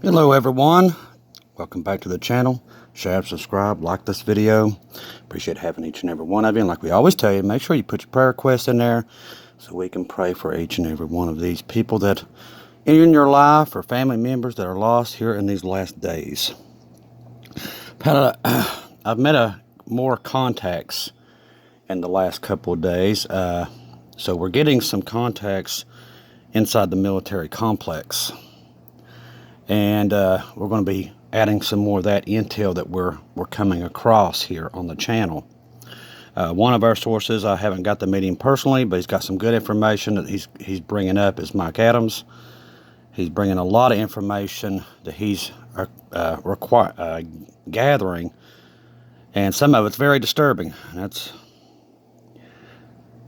Hello everyone, welcome back to the channel. Share, subscribe, like this video. Appreciate having each and every one of you. And like we always tell you, make sure you put your prayer requests in there so we can pray for each and every one of these people that in your life or family members that are lost here in these last days. I've met more contacts in the last couple of days. So we're getting some contacts inside the military complex. And we're going to be adding some more of that intel that we're coming across here on the channel. One of our sources, I haven't got to meet him personally, but he's got some good information that he's bringing up, is Mike Adams. He's bringing a lot of information that he's gathering, and some of it's very disturbing.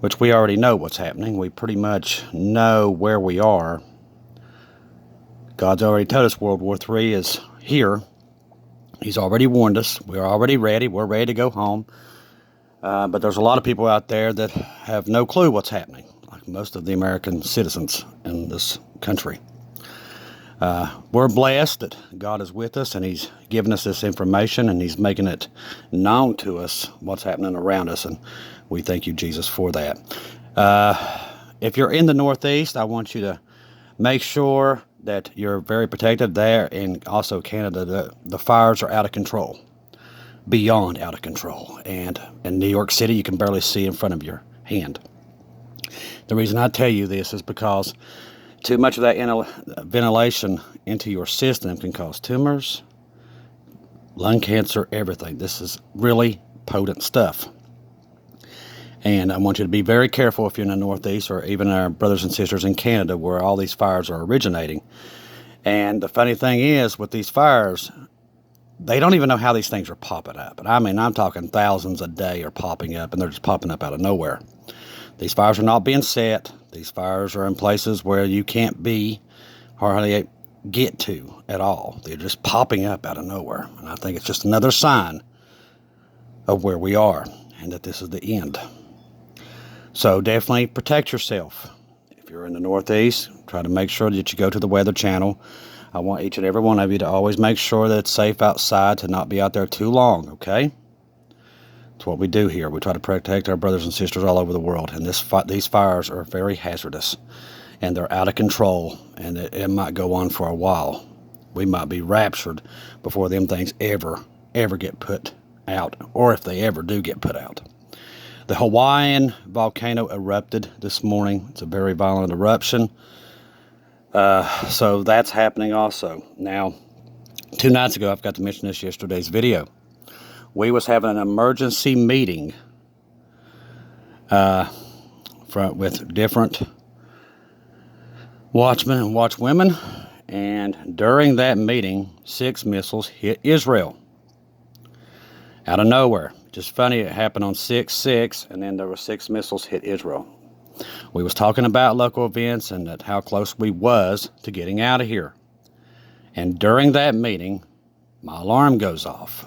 Which we already know what's happening. We pretty much know where we are. God's already told us World War III is here. He's already warned us. We're already ready. We're ready to go home. But there's a lot of people out there that have no clue what's happening, like most of the American citizens in this country. We're blessed that God is with us, and He's given us this information, and He's making it known to us what's happening around us, and we thank you, Jesus, for that. If you're in the Northeast, I want you to make sure that you're very protected there, and also Canada. The fires are out of control, beyond out of control, and in New York City you can barely see in front of your hand. The reason I tell you this is because too much of that ventilation into your system can cause tumors, lung cancer, everything. This is really potent stuff. And I want you to be very careful if you're in the Northeast, or even our brothers and sisters in Canada where all these fires are originating. And the funny thing is, with these fires, they don't even know how these things are popping up. And I mean, I'm talking thousands a day are popping up, and they're just popping up out of nowhere. These fires are not being set. These fires are in places where you can't be hardly get to at all. They're just popping up out of nowhere. And I think it's just another sign of where we are, and that this is the end. So definitely protect yourself. If you're in the Northeast, try to make sure that you go to the Weather Channel. I want each and every one of you to always make sure that it's safe outside, to not be out there too long, okay? That's what we do here. We try to protect our brothers and sisters all over the world. And these fires are very hazardous, and they're out of control, and it might go on for a while. We might be raptured before them things ever get put out, or if they ever do get put out. The Hawaiian volcano erupted this morning. It's a very violent eruption. So that's happening also. Now, 2 nights ago, I forgot to mention this yesterday's video, we was having an emergency meeting with different watchmen and watchwomen. And during that meeting, 6 missiles hit Israel out of nowhere. Just funny, it happened on 6/6, and then there were 6 missiles hit Israel. We was talking about local events and that how close we was to getting out of here. And during that meeting, my alarm goes off,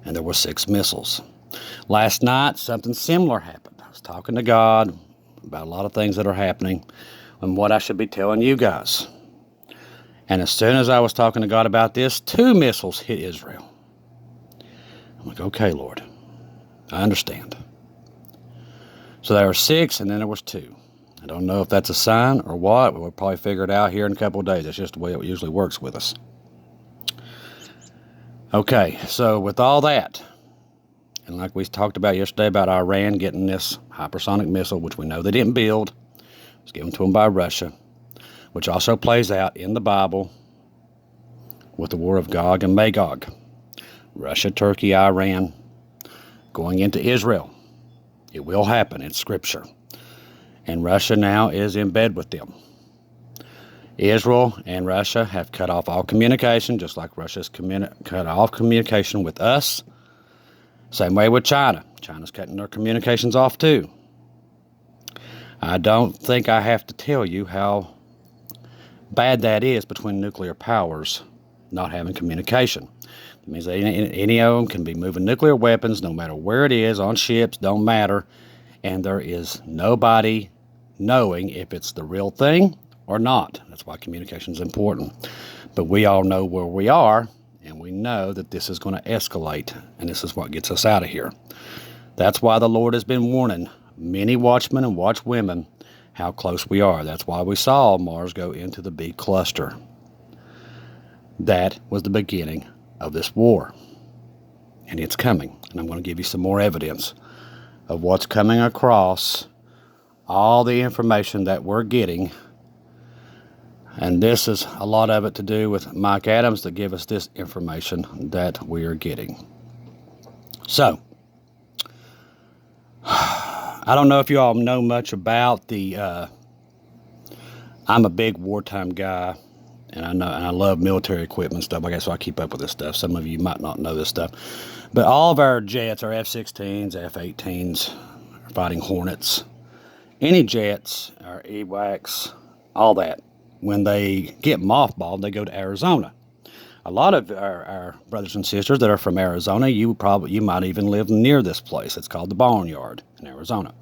and there were 6 missiles. Last night, something similar happened. I was talking to God about a lot of things that are happening and what I should be telling you guys. And as soon as I was talking to God about this, 2 missiles hit Israel. I'm like, okay, Lord, I understand. So there were 6, and then there was 2. I don't know if that's a sign or what. We'll probably figure it out here in a couple of days. That's just the way it usually works with us. Okay, so with all that, and like we talked about yesterday about Iran getting this hypersonic missile, which we know they didn't build. It was given to them by Russia, which also plays out in the Bible with the war of Gog and Magog. Russia, Turkey, Iran, going into Israel. It will happen. It's scripture. And Russia now is in bed with them. Israel and Russia have cut off all communication, just like Russia's cut off communication with us. Same way with China. China's cutting their communications off too. I don't think I have to tell you how bad that is between nuclear powers not having communication. It means that any of them can be moving nuclear weapons, no matter where it is, on ships, don't matter. And there is nobody knowing if it's the real thing or not. That's why communication is important. But we all know where we are, and we know that this is going to escalate, and this is what gets us out of here. That's why the Lord has been warning many watchmen and watchwomen how close we are. That's why we saw Mars go into the B cluster. That was the beginning of this war. And it's coming. And I'm going to give you some more evidence of what's coming across all the information that we're getting. And this is a lot of it to do with Mike Adams to give us this information that we are getting. So, I don't know if you all know much about the, I'm a big wartime guy, and I love military equipment and stuff like that, so I keep up with this stuff. Some of you might not know this stuff. But all of our jets, our F-16s, F-18s, fighting Hornets, any jets, our EWACs, all that, when they get mothballed, they go to Arizona. A lot of our brothers and sisters that are from Arizona, you might even live near this place. It's called the Barnyard in Arizona.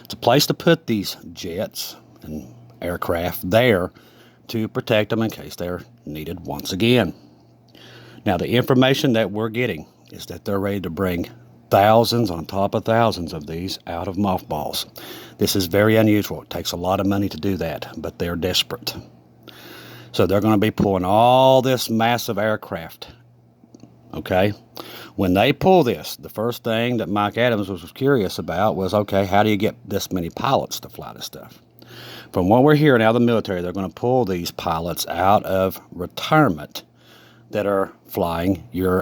It's a place to put these jets and aircraft there to protect them in case they're needed once again. Now, the information that we're getting is that they're ready to bring thousands on top of thousands of these out of mothballs. This is very unusual. It takes a lot of money to do that, but they're desperate. So they're going to be pulling all this massive aircraft, okay? When they pull this, the first thing that Mike Adams was curious about was, okay, how do you get this many pilots to fly this stuff? From what we're hearing out of the military, they're going to pull these pilots out of retirement that are flying your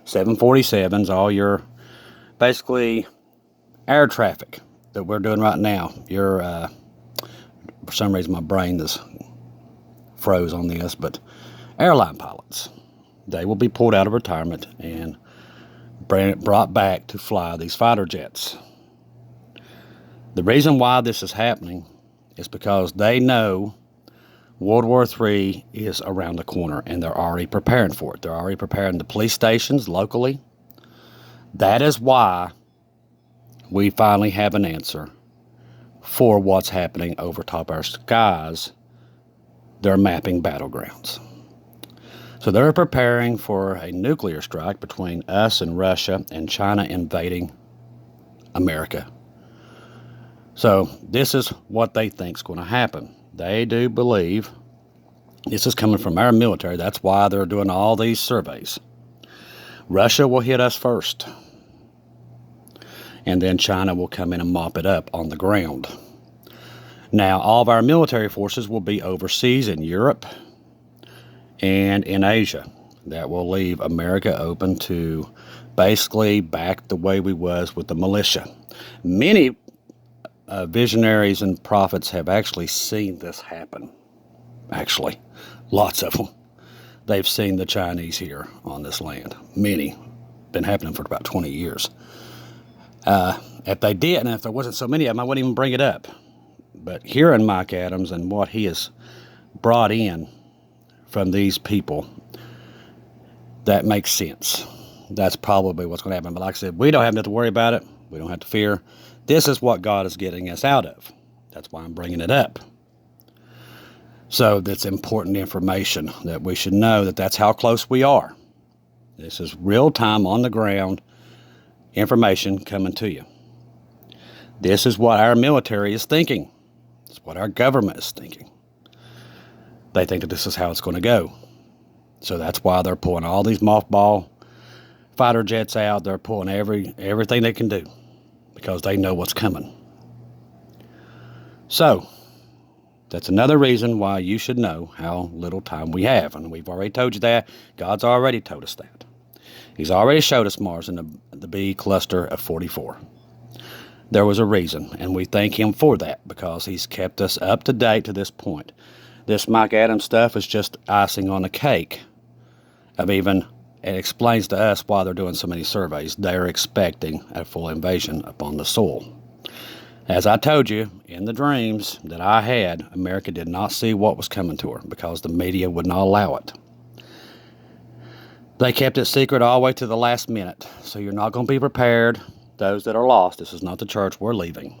747s, all your basically air traffic that we're doing right now. Your, for some reason my brain is froze on this, but airline pilots, they will be pulled out of retirement and brought back to fly these fighter jets. The reason why this is happening is because they know World War III is around the corner, and they're already preparing for it. They're already preparing the police stations locally. That is why we finally have an answer for what's happening over top our skies. They're mapping battlegrounds. So they're preparing for a nuclear strike between us and Russia and China invading America. So this is what they think is going to happen. They do believe this is coming from our military. That's why they're doing all these surveys. Russia will hit us first, and then China will come in and mop it up on the ground. Now, all of our military forces will be overseas in Europe and in Asia. That will leave America open to basically back the way we was with the militia. Many visionaries and prophets have actually seen this happen. Actually, lots of them. They've seen the Chinese here on this land. Many. Been happening for about 20 years. If they did, and if there wasn't so many of them, I wouldn't even bring it up. But hearing Mike Adams and what he has brought in from these people, that makes sense. That's probably what's going to happen. But like I said, we don't have to worry about it. We don't have to fear. This is what God is getting us out of. That's why I'm bringing it up. So that's important information that we should know that that's how close we are. This is real time on the ground information coming to you. This is what our military is thinking. It's what our government is thinking. They think that this is how it's going to go. So that's why they're pulling all these mothball fighter jets out. They're pulling everything they can do because they know what's coming. So that's another reason why you should know how little time we have. And we've already told you that. God's already told us that. He's already showed us Mars in the B cluster of 44. There was a reason, and we thank him for that because he's kept us up to date to this point. This Mike Adams stuff is just icing on the cake of even, it explains to us why they're doing so many surveys. They're expecting a full invasion upon the soil. As I told you in the dreams that I had, America did not see what was coming to her because the media would not allow it. They kept it secret all the way to the last minute. So you're not going to be prepared. Those that are lost, this is not the church we're leaving.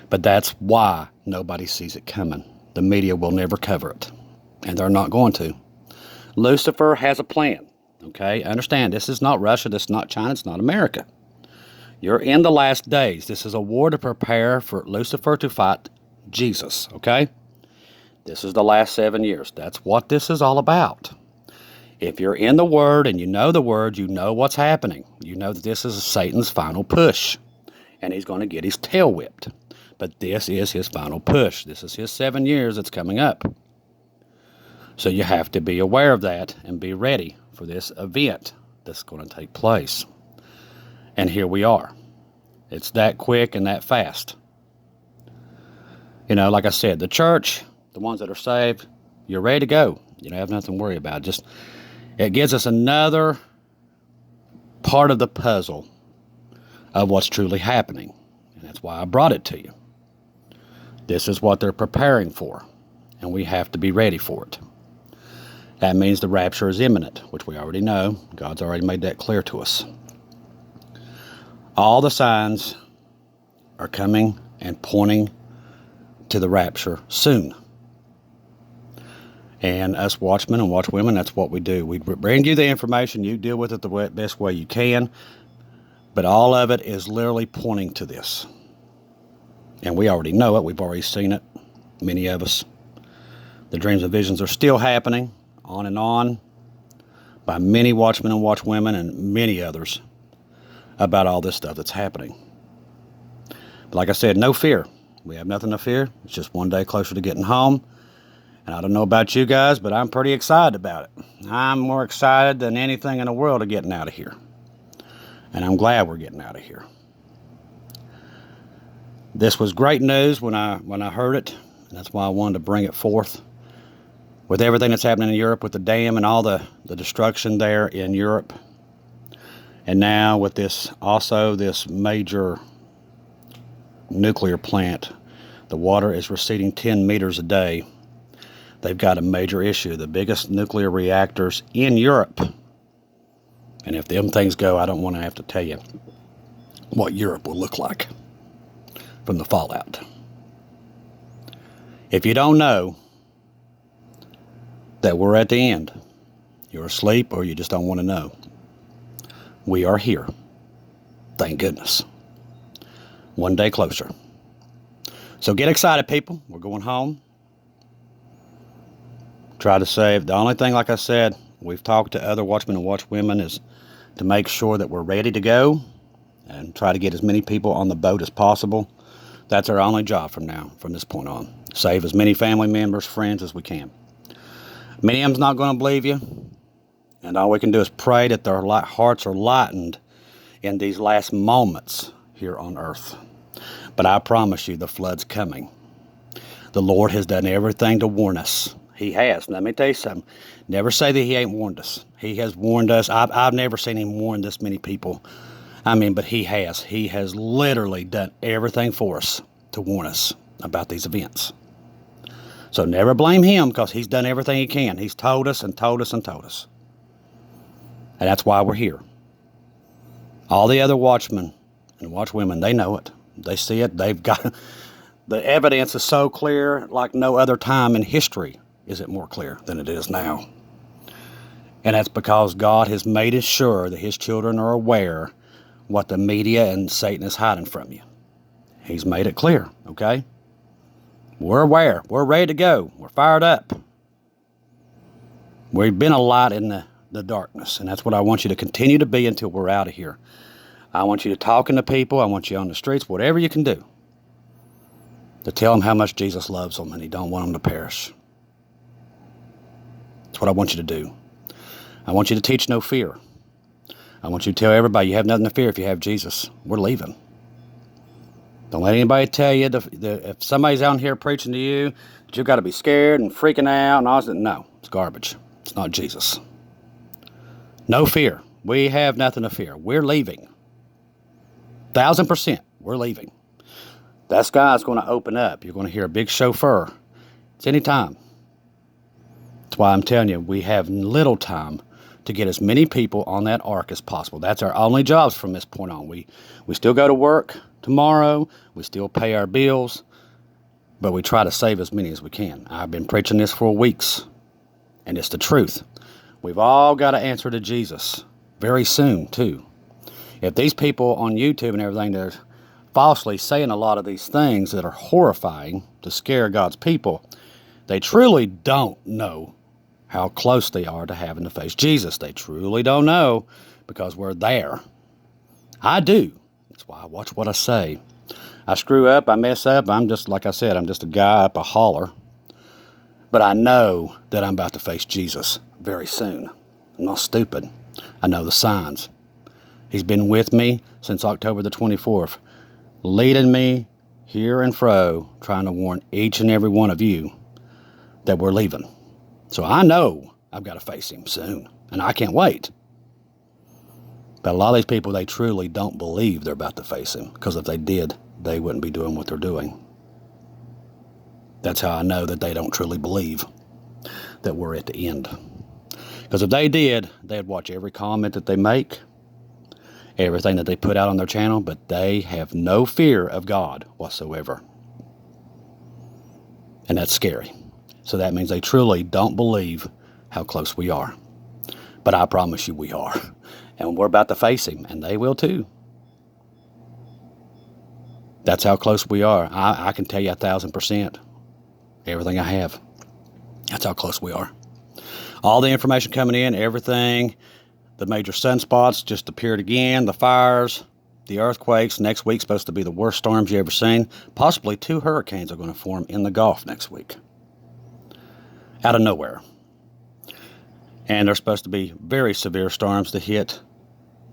But that's why nobody sees it coming. The media will never cover it. And they're not going to. Lucifer has a plan. Okay? Understand, this is not Russia. This is not China. It's not America. You're in the last days. This is a war to prepare for Lucifer to fight Jesus. Okay? This is the last 7 years. That's what this is all about. If you're in the Word and you know the Word, you know what's happening. You know that this is Satan's final push. And he's going to get his tail whipped. But this is his final push. This is his 7 years that's coming up. So you have to be aware of that and be ready for this event that's going to take place. And here we are. It's that quick and that fast. You know, like I said, the church, the ones that are saved, you're ready to go. You don't have nothing to worry about. Just, it gives us another part of the puzzle of what's truly happening. And that's why I brought it to you. This is what they're preparing for. And we have to be ready for it. That means the rapture is imminent, which we already know. God's already made that clear to us. All the signs are coming and pointing to the rapture soon. And us watchmen and watchwomen, that's what we do. We bring you the information. You deal with it the best way you can. But all of it is literally pointing to this. And we already know it. We've already seen it, many of us. The dreams and visions are still happening, on, by many watchmen and watchwomen and many others about all this stuff that's happening. But like I said, no fear. We have nothing to fear. It's just one day closer to getting home. And I don't know about you guys, but I'm pretty excited about it. I'm more excited than anything in the world of getting out of here. And I'm glad we're getting out of here. This was great news when I heard it. And that's why I wanted to bring it forth. With everything that's happening in Europe, with the dam and all the destruction there in Europe. And now with this major nuclear plant, the water is receding 10 meters a day. They've got a major issue, the biggest nuclear reactors in Europe. And if them things go, I don't want to have to tell you what Europe will look like from the fallout. If you don't know that we're at the end, you're asleep or you just don't want to know. We are here. Thank goodness. One day closer. So get excited, people. We're going home. Try to save. The only thing, like I said, we've talked to other watchmen and watchwomen, is to make sure that we're ready to go and try to get as many people on the boat as possible. That's our only job from this point on. Save as many family members, friends as we can. Many of them's not going to believe you. And all we can do is pray that their hearts are lightened in these last moments here on earth. But I promise you, the flood's coming. The Lord has done everything to warn us. He has. Let me tell you something. Never say that he ain't warned us. He has warned us. I've never seen him warn this many people. But he has. He has literally done everything for us to warn us about these events. So never blame him, because he's done everything he can. He's told us and told us and told us. And that's why we're here. All the other watchmen and watchwomen, they know it. They see it. They've got the evidence is so clear, like no other time in history is it more clear than it is now. And that's because God has made it sure that his children are aware what the media and Satan is hiding from you. He's made it clear, okay? We're aware. We're ready to go. We're fired up. We've been a light in the darkness, and that's what I want you to continue to be until we're out of here. I want you to talking to people. I want you on the streets, whatever you can do, to tell them how much Jesus loves them and he don't want them to perish. That's what I want you to do. I want you to teach no fear. I want you to tell everybody you have nothing to fear if you have Jesus. We're leaving. Don't let anybody tell you if somebody's out here preaching to you that you've got to be scared and freaking out and all that. No, it's garbage. It's not Jesus. No fear. We have nothing to fear. We're leaving. 1,000%. We're leaving. That sky's going to open up. You're going to hear a big chauffeur. It's any time. That's why I'm telling you, we have little time to get as many people on that ark as possible. That's our only jobs from this point on. We still go to work tomorrow. We still pay our bills. But we try to save as many as we can. I've been preaching this for weeks. And it's the truth. We've all got to answer to Jesus very soon, too. If these people on YouTube and everything, they're falsely saying a lot of these things that are horrifying to scare God's people, they truly don't know how close they are to having to face Jesus. They truly don't know, because we're there. I do. That's why I watch what I say. I screw up, I mess up. I'm just, like I said, I'm just a guy up a holler. But I know that I'm about to face Jesus very soon. I'm not stupid. I know the signs. He's been with me since October the 24th, leading me here and fro, trying to warn each and every one of you that we're leaving. So I know I've got to face him soon, and I can't wait. But a lot of these people, they truly don't believe they're about to face him, because if they did, they wouldn't be doing what they're doing. That's how I know that they don't truly believe that we're at the end. Because if they did, they'd watch every comment that they make, everything that they put out on their channel, but they have no fear of God whatsoever. And that's scary. So that means they truly don't believe how close we are. But I promise you we are. And we're about to face him, and they will too. That's how close we are. I can tell you 1,000%. Everything I have. That's how close we are. All the information coming in, everything. The major sunspots just appeared again. The fires, the earthquakes. Next week's supposed to be the worst storms you ever seen. Possibly 2 hurricanes are going to form in the Gulf next week. Out of nowhere. And there's supposed to be very severe storms to hit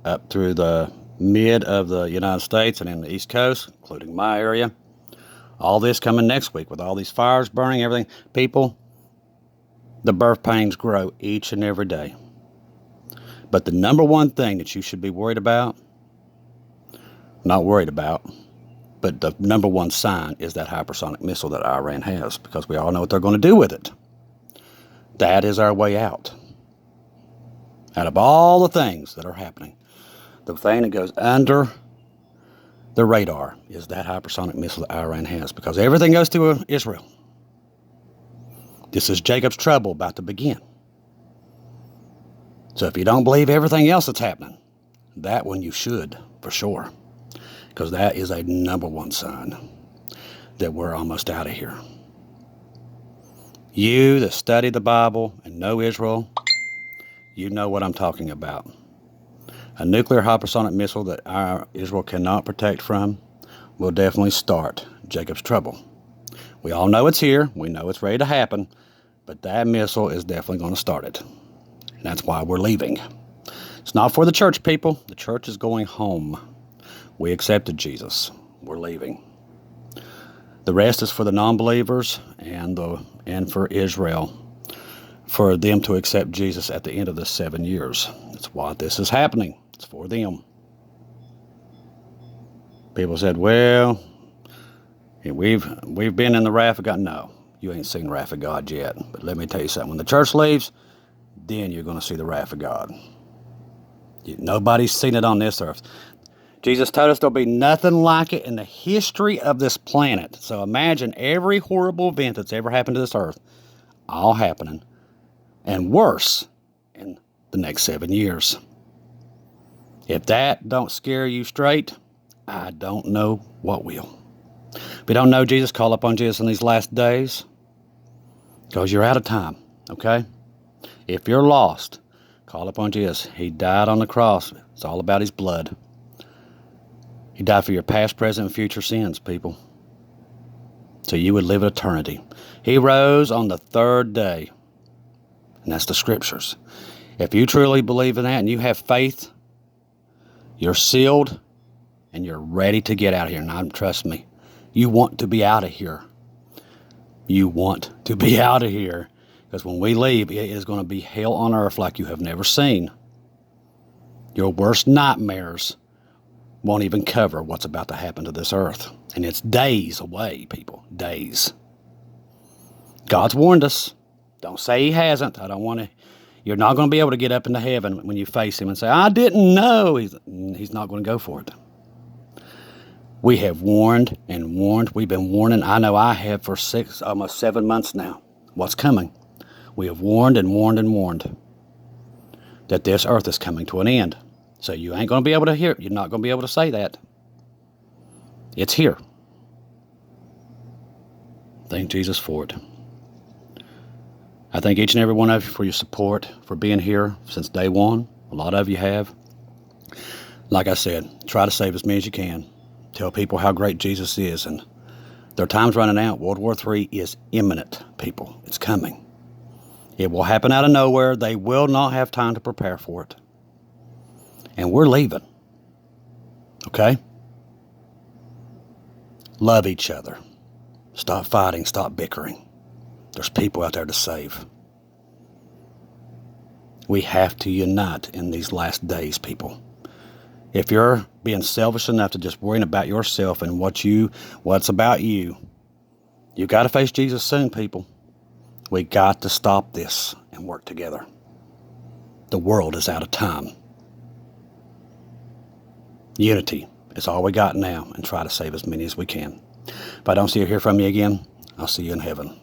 up through the mid of the United States and in the East Coast, including my area. All this coming next week with all these fires burning, everything. People, the birth pains grow each and every day. But the number one thing that you should be worried about, not worried about, but the number one sign is that hypersonic missile that Iran has, because we all know what they're going to do with it. That is our way out. Out of all the things that are happening, the thing that goes under the radar is that hypersonic missile that Iran has, because everything goes to Israel. This is Jacob's trouble about to begin. So if you don't believe everything else that's happening, that one you should, for sure. Because that is a number one sign that we're almost out of here. You that study the Bible and know Israel, you know what I'm talking about. A nuclear hypersonic missile that Israel cannot protect from will definitely start Jacob's trouble. We all know it's here. We know it's ready to happen. But that missile is definitely going to start it. And that's why we're leaving. It's not for the church people. The church is going home. We accepted Jesus. We're leaving. The rest is for the non-believers and for Israel, for them to accept Jesus at the end of the 7 years. That's why this is happening. It's for them. People said, well, we've been in the wrath of God. No, you ain't seen the wrath of God yet. But let me tell you something. When the church leaves, then you're going to see the wrath of God. Nobody's seen it on this earth. Jesus told us there'll be nothing like it in the history of this planet. So imagine every horrible event that's ever happened to this earth, all happening, and worse, in the next 7 years. If that don't scare you straight, I don't know what will. If you don't know Jesus, call upon Jesus in these last days, because you're out of time, okay? If you're lost, call upon Jesus. He died on the cross. It's all about his blood. He died for your past, present, and future sins, people. So you would live eternity. He rose on the 3rd day. And that's the scriptures. If you truly believe in that and you have faith, you're sealed and you're ready to get out of here. And trust me, you want to be out of here. You want to be out of here. Because when we leave, it is going to be hell on earth like you have never seen. Your worst nightmares won't even cover what's about to happen to this earth. And it's days away, people. Days. God's warned us. Don't say he hasn't. I don't want to. You're not going to be able to get up into heaven when you face him and say, I didn't know. He's not going to go for it. We have warned and warned. We've been warning. I know I have for almost 7 months now. What's coming? We have warned and warned and warned that this earth is coming to an end. So you ain't going to be able to hear it. You're not going to be able to say that. It's here. Thank Jesus for it. I thank each and every one of you for your support, for being here since day one. A lot of you have. Like I said, try to save as many as you can. Tell people how great Jesus is. And their time's running out. World War III is imminent, people. It's coming. It will happen out of nowhere. They will not have time to prepare for it. And we're leaving. Okay? Love each other. Stop fighting. Stop bickering. There's people out there to save. We have to unite in these last days, people. If you're being selfish enough to just worrying about yourself and what's about you, you got to face Jesus soon, people. We got to stop this and work together. The world is out of time. Unity is all we got now, and try to save as many as we can. If I don't see or hear from you again, I'll see you in heaven.